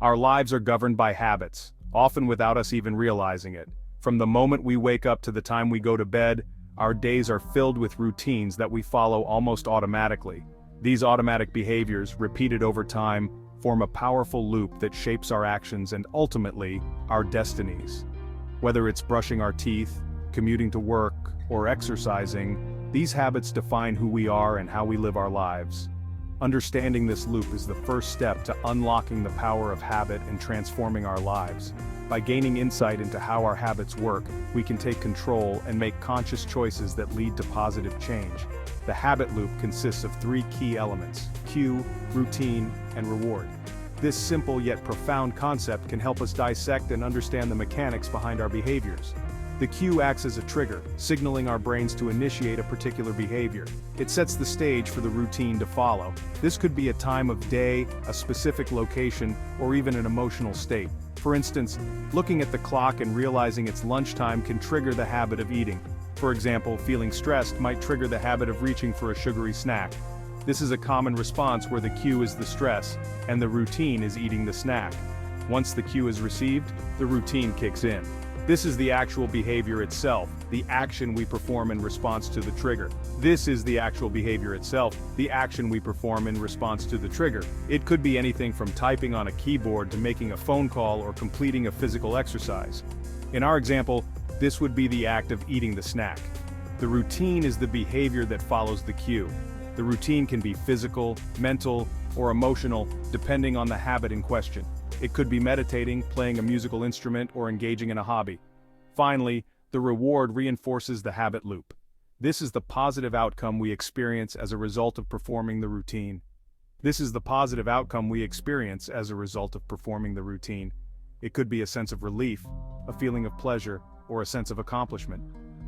Our lives are governed by habits, often without us even realizing it. From the moment we wake up to the time we go to bed, our days are filled with routines that we follow almost automatically. These automatic behaviors, repeated over time, form a powerful loop that shapes our actions and ultimately, our destinies. Whether it's brushing our teeth, commuting to work, or exercising, these habits define who we are and how we live our lives. Understanding this loop is the first step to unlocking the power of habit and transforming our lives. By gaining insight into how our habits work, we can take control and make conscious choices that lead to positive change. The habit loop consists of three key elements: cue, routine, and reward. This simple yet profound concept can help us dissect and understand the mechanics behind our behaviors. The cue acts as a trigger, signaling our brains to initiate a particular behavior. It sets the stage for the routine to follow. This could be a time of day, a specific location, or even an emotional state. For instance, looking at the clock and realizing it's lunchtime can trigger the habit of eating. For example, feeling stressed might trigger the habit of reaching for a sugary snack. This is a common response where the cue is the stress, and the routine is eating the snack. Once the cue is received, the routine kicks in. This is the actual behavior itself, the action we perform in response to the trigger. This is the actual behavior itself, the action we perform in response to the trigger. It could be anything from typing on a keyboard to making a phone call or completing a physical exercise. In our example, this would be the act of eating the snack. The routine is the behavior that follows the cue. The routine can be physical, mental, or emotional, depending on the habit in question. It could be meditating, playing a musical instrument, or engaging in a hobby. Finally, the reward reinforces the habit loop. This is the positive outcome we experience as a result of performing the routine. It could be a sense of relief, a feeling of pleasure, or a sense of accomplishment.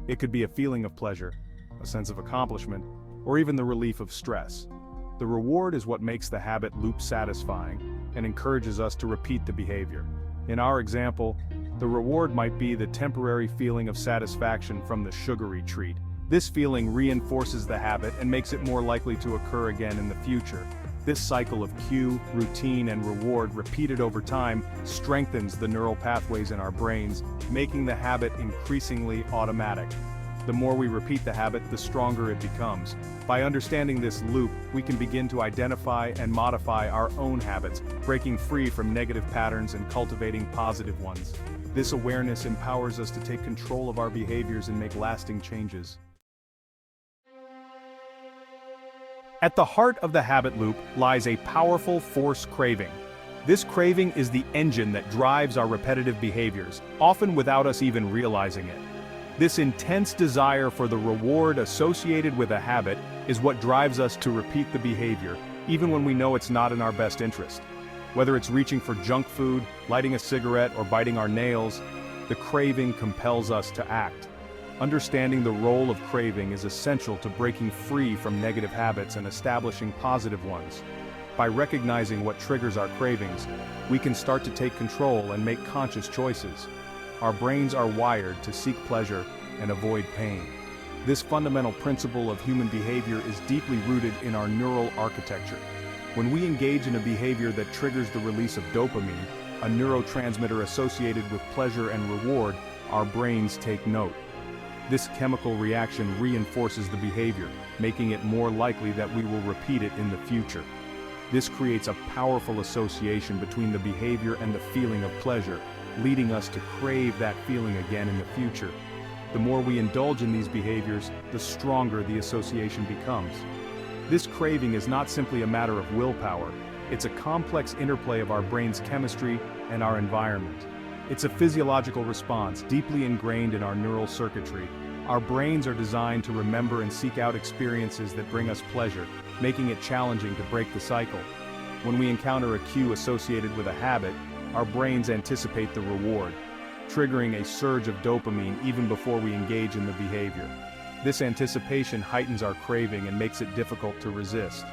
It could be a feeling of pleasure, a sense of accomplishment, or even the relief of stress. The reward is what makes the habit loop satisfying and encourages us to repeat the behavior. In our example, the reward might be the temporary feeling of satisfaction from the sugary treat. This feeling reinforces the habit and makes it more likely to occur again in the future. This cycle of cue, routine, and reward repeated over time strengthens the neural pathways in our brains, making the habit increasingly automatic. The more we repeat the habit, the stronger it becomes. By understanding this loop, we can begin to identify and modify our own habits, breaking free from negative patterns and cultivating positive ones. This awareness empowers us to take control of our behaviors and make lasting changes. At the heart of the habit loop lies a powerful force craving. This craving is the engine that drives our repetitive behaviors, often without us even realizing it. This intense desire for the reward associated with a habit is what drives us to repeat the behavior, even when we know it's not in our best interest. Whether it's reaching for junk food, lighting a cigarette, or biting our nails, the craving compels us to act. Understanding the role of craving is essential to breaking free from negative habits and establishing positive ones. By recognizing what triggers our cravings, we can start to take control and make conscious choices. Our brains are wired to seek pleasure and avoid pain. This fundamental principle of human behavior is deeply rooted in our neural architecture. When we engage in a behavior that triggers the release of dopamine, a neurotransmitter associated with pleasure and reward, our brains take note. This chemical reaction reinforces the behavior, making it more likely that we will repeat it in the future. This creates a powerful association between the behavior and the feeling of pleasure, leading us to crave that feeling again in the future. The more we indulge in these behaviors, the stronger the association becomes. This craving is not simply a matter of willpower, it's a complex interplay of our brain's chemistry and our environment. It's a physiological response deeply ingrained in our neural circuitry. Our brains are designed to remember and seek out experiences that bring us pleasure, making it challenging to break the cycle. When we encounter a cue associated with a habit, our brains anticipate the reward, triggering a surge of dopamine even before we engage in the behavior. This anticipation heightens our craving and makes it difficult to resist.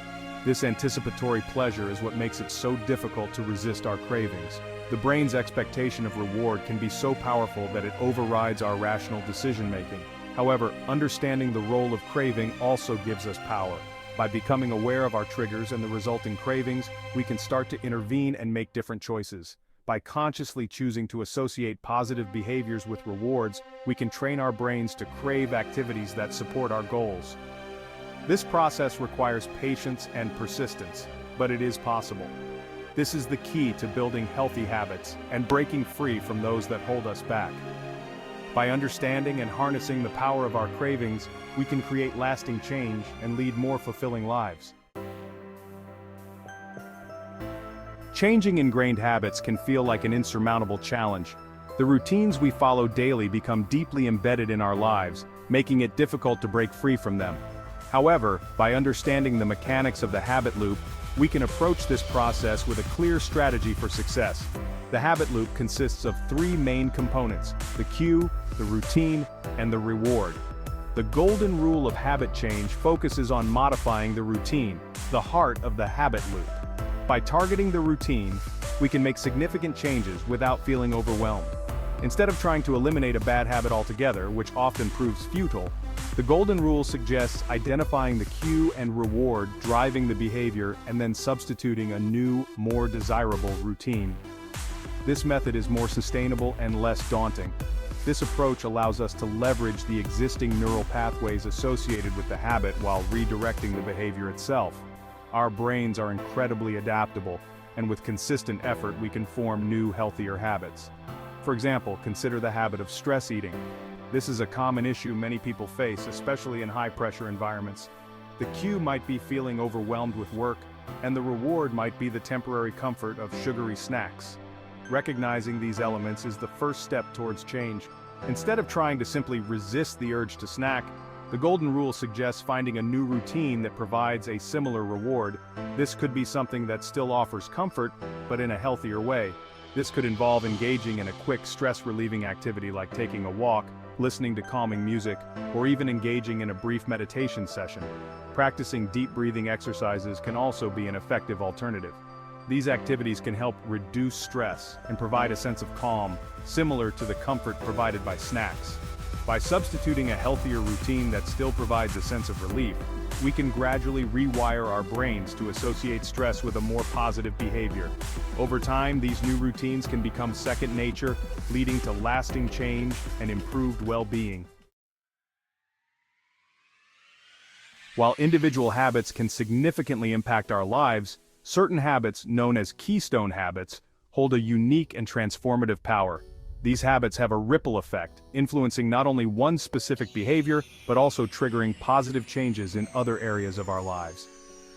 This anticipatory pleasure is what makes it so difficult to resist our cravings. The brain's expectation of reward can be so powerful that it overrides our rational decision-making. However, understanding the role of craving also gives us power. By becoming aware of our triggers and the resulting cravings, we can start to intervene and make different choices. By consciously choosing to associate positive behaviors with rewards, we can train our brains to crave activities that support our goals. This process requires patience and persistence, but it is possible. This is the key to building healthy habits and breaking free from those that hold us back. By understanding and harnessing the power of our cravings, we can create lasting change and lead more fulfilling lives. Changing ingrained habits can feel like an insurmountable challenge. The routines we follow daily become deeply embedded in our lives, making it difficult to break free from them. However, by understanding the mechanics of the habit loop, we can approach this process with a clear strategy for success. The habit loop consists of three main components: the cue, the routine, and the reward. The golden rule of habit change focuses on modifying the routine, the heart of the habit loop. By targeting the routine, we can make significant changes without feeling overwhelmed. Instead of trying to eliminate a bad habit altogether, which often proves futile, the golden rule suggests identifying the cue and reward driving the behavior and then substituting a new, more desirable routine. This method is more sustainable and less daunting. This approach allows us to leverage the existing neural pathways associated with the habit while redirecting the behavior itself. Our brains are incredibly adaptable, and with consistent effort we can form new, healthier habits. For example, consider the habit of stress eating. This is a common issue many people face, especially in high-pressure environments. The cue might be feeling overwhelmed with work, and the reward might be the temporary comfort of sugary snacks. Recognizing these elements is the first step towards change. Instead of trying to simply resist the urge to snack, the golden rule suggests finding a new routine that provides a similar reward. This could be something that still offers comfort, but in a healthier way. This could involve engaging in a quick stress-relieving activity like taking a walk, listening to calming music, or even engaging in a brief meditation session. Practicing deep breathing exercises can also be an effective alternative. These activities can help reduce stress and provide a sense of calm, similar to the comfort provided by snacks. By substituting a healthier routine that still provides a sense of relief, we can gradually rewire our brains to associate stress with a more positive behavior. Over time, these new routines can become second nature, leading to lasting change and improved well-being. While individual habits can significantly impact our lives, certain habits, known as Keystone habits, hold a unique and transformative power. These habits have a ripple effect, influencing not only one specific behavior, but also triggering positive changes in other areas of our lives.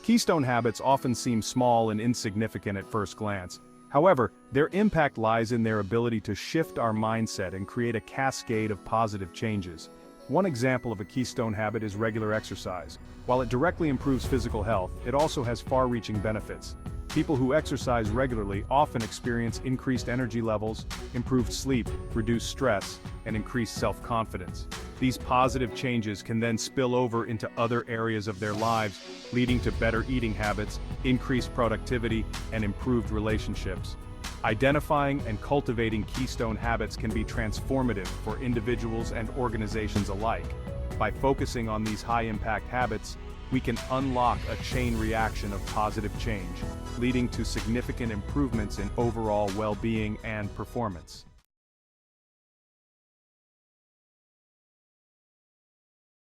Keystone habits often seem small and insignificant at first glance. However, their impact lies in their ability to shift our mindset and create a cascade of positive changes. One example of a Keystone habit is regular exercise. While it directly improves physical health, it also has far-reaching benefits. People who exercise regularly often experience increased energy levels, improved sleep, reduced stress, and increased self-confidence. These positive changes can then spill over into other areas of their lives, leading to better eating habits, increased productivity, and improved relationships. Identifying and cultivating Keystone habits can be transformative for individuals and organizations alike. By focusing on these high-impact habits, we can unlock a chain reaction of positive change, leading to significant improvements in overall well-being and performance.